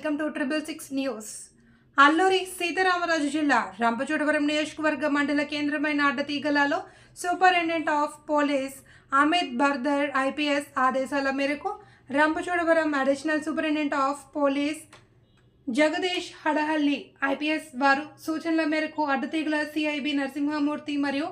Welcome to 666 news. Alluri Sitaramaraju జిల్లా రంపచోడవరం నియోజకవర్గ మండల కేంద్రమైన అడ్డతీగలలో superintendent of police Amit Bardar IPS ఆదేశాల మేరకు Rampachodavaram additional superintendent of police Jagadish Hadahalli IPS వారు సూచనల మేరకు అడ్డతీగల సిఐబి నరసింహమూర్తి మరియు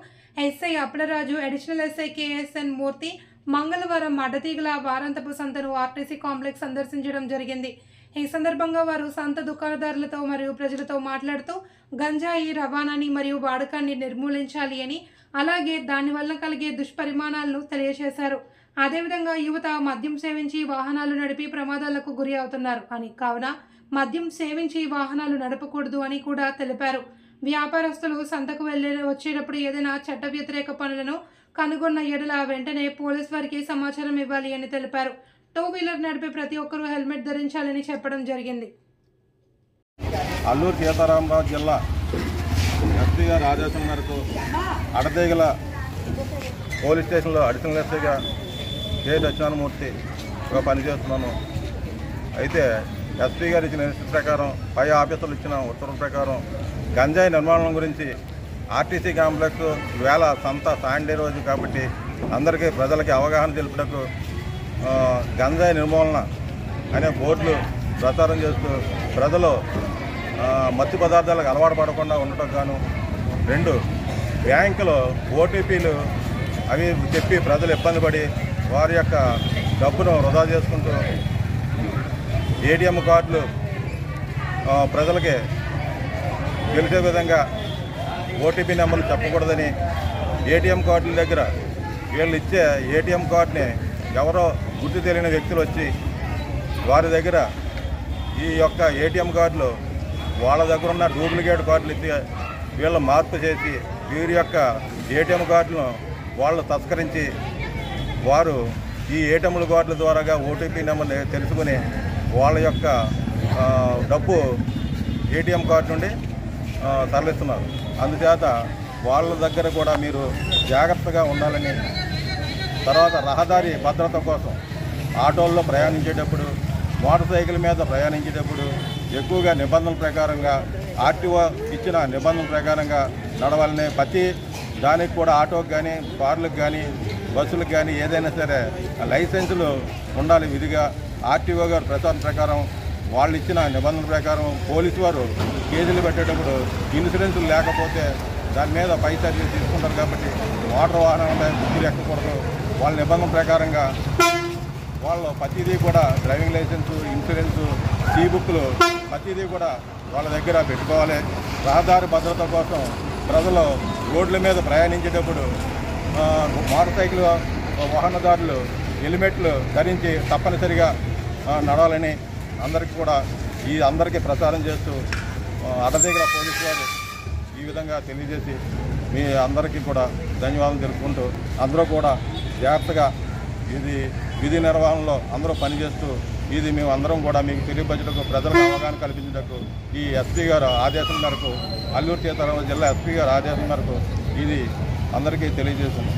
SI Appalaraju additional SI KSN Murthy మంగళవారం అడ్డతీగల వారాంతపు సంతను ఆర్టీసీ కాంప్లెక్స్ సందర్శించడం జరిగింది. ఈ సందర్భంగా వారు సంత దుకాణదారులతో మరియు ప్రజలతో మాట్లాడుతూ గంజాయి రవాణాని మరియు వాడకాన్ని నిర్మూలించాలి అని, అలాగే దానివల్ల కలిగే దుష్పరిమాణాలను తెలియజేశారు. అదేవిధంగా యువత మద్యం సేవించి వాహనాలు నడిపి ప్రమాదాలకు గురి అవుతున్నారు అని, కావున మద్యం సేవించి వాహనాలు నడపకూడదు అని కూడా తెలిపారు. వ్యాపారస్తులు సంతకు వచ్చేటప్పుడు ఏదైనా చట్ట వ్యతిరేక పనులను కనుగొన్న ఎడల వెంటనే పోలీస్ వారికి సమాచారం ఇవ్వాలి అని తెలిపారు. 2-వీలర్ నడిపే ప్రతి ఒక్కరూ హెల్మెట్ ధరించాలని చెప్పడం జరిగింది. అల్లూరి సీతారామరాజు జిల్లా ఎస్పీ గారి ఆదేశం మేరకు అడ్డతీగల పోలీస్ స్టేషన్లో అడిషనల్ ఎస్ఐగా కె దక్షిణామూర్తిగా పనిచేస్తున్నాను. అయితే ఎస్పీ గారు ఇచ్చిన ఇన్స్ట్రక్షన్ ప్రకారం, పై ఆఫీసర్లు ఇచ్చిన ఉత్తర్వుల ప్రకారం గంజాయి నిర్మాణం గురించి ఆర్టీసీ కాంప్లెక్స్ వేళ సంత సాండే రోజు కాబట్టి అందరికీ ప్రజలకి అవగాహన తెలుపుటకు గంజాయి నిర్మూలన అనే బోర్డులు ప్రచారం చేస్తూ ప్రజలు మత్తు పదార్థాలకు అలవాటు పడకుండా ఉండటం గాను, 2 బ్యాంకులో ఓటీపీలు అవి చెప్పి ప్రజలు ఇబ్బంది పడి వారి యొక్క డబ్బును వృధా చేసుకుంటూ ఏటీఎం కార్డులు ప్రజలకి గెలిచే విధంగా ఓటీపీ నెంబర్లు చెప్పకూడదని, ఏటీఎం కార్డుల దగ్గర వీళ్ళు ఇచ్చే ఏటీఎం కార్డుని ఎవరో గుర్తు తెలియని వ్యక్తులు వచ్చి వారి దగ్గర ఈ యొక్క ఏటీఎం కార్డులు వాళ్ళ దగ్గర ఉన్న డూప్లికేట్ కార్డులు ఇచ్చి వీళ్ళు మార్పు చేసి వీరి యొక్క ఏటీఎం కార్డులను వాళ్ళు తస్కరించి వారు ఈ ఏటీఎం కార్డుల ద్వారాగా ఓటీపీ నెంబర్ తెలుసుకుని వాళ్ళ యొక్క డబ్బు ఏటీఎం కార్డు నుండి తరలిస్తున్నారు. అందుచేత వాళ్ళ దగ్గర కూడా మీరు జాగ్రత్తగా ఉండాలని, తర్వాత రహదారి భద్రత కోసం ఆటోల్లో ప్రయాణించేటప్పుడు, మోటార్ సైకిల్ మీద ప్రయాణించేటప్పుడు ఎక్కువగా నిబంధనల ప్రకారంగా ఆర్టీఓ ఇచ్చిన నిబంధనల ప్రకారంగా నడవాలని, ప్రతి దానికి కూడా ఆటోకి కానీ కార్లకు కానీ బస్సులకు కానీ ఏదైనా సరే లైసెన్సులు ఉండాలి విధిగా. ఆర్టీఓ గారు ప్రచారం ప్రకారం వాళ్ళు ఇచ్చిన నిబంధనల ప్రకారం పోలీసు వారు కేసులు పెట్టేటప్పుడు ఇన్సూరెన్సులు లేకపోతే దాని మీద పై చర్యలు తీసుకుంటారు. కాబట్టి మోటార్ వాహనాల బుద్ధులు ఎక్కకూడదు. వాళ్ళ నిబంధనల ప్రకారంగా వాళ్ళు ప్రతిదీ కూడా డ్రైవింగ్ లైసెన్సు, ఇన్సూరెన్సు, బుక్లు ప్రతిదీ కూడా వాళ్ళ దగ్గర పెట్టుకోవాలి. రహదారి భద్రత కోసం ప్రజలు రోడ్ల మీద ప్రయాణించేటప్పుడు మోటార్ సైకిల్ వాహనదారులు హెల్మెట్లు ధరించి తప్పనిసరిగా నడవాలని అందరికీ ప్రచారం చేస్తూ అడ్డతీగల పోలీసు వారు ఈ విధంగా తెలియజేసి మీ అందరికీ కూడా ధన్యవాదాలు తెలుపుకుంటూ అందరూ కూడా జాగ్రత్తగా ఇది విధి నిర్వహణలో అందరూ పనిచేస్తూ ఇది మేము అందరం కూడా మీకు తెలియపరచటకు, ప్రజలకు అవగాహన కల్పించటకు ఈ ఎస్పీ గారు ఆదేశం మేరకు, అల్లూరి సీతారామరాజు జిల్లా ఎస్పీ గారు ఆదేశం మేరకు ఇది అందరికీ తెలియజేస్తున్నాం.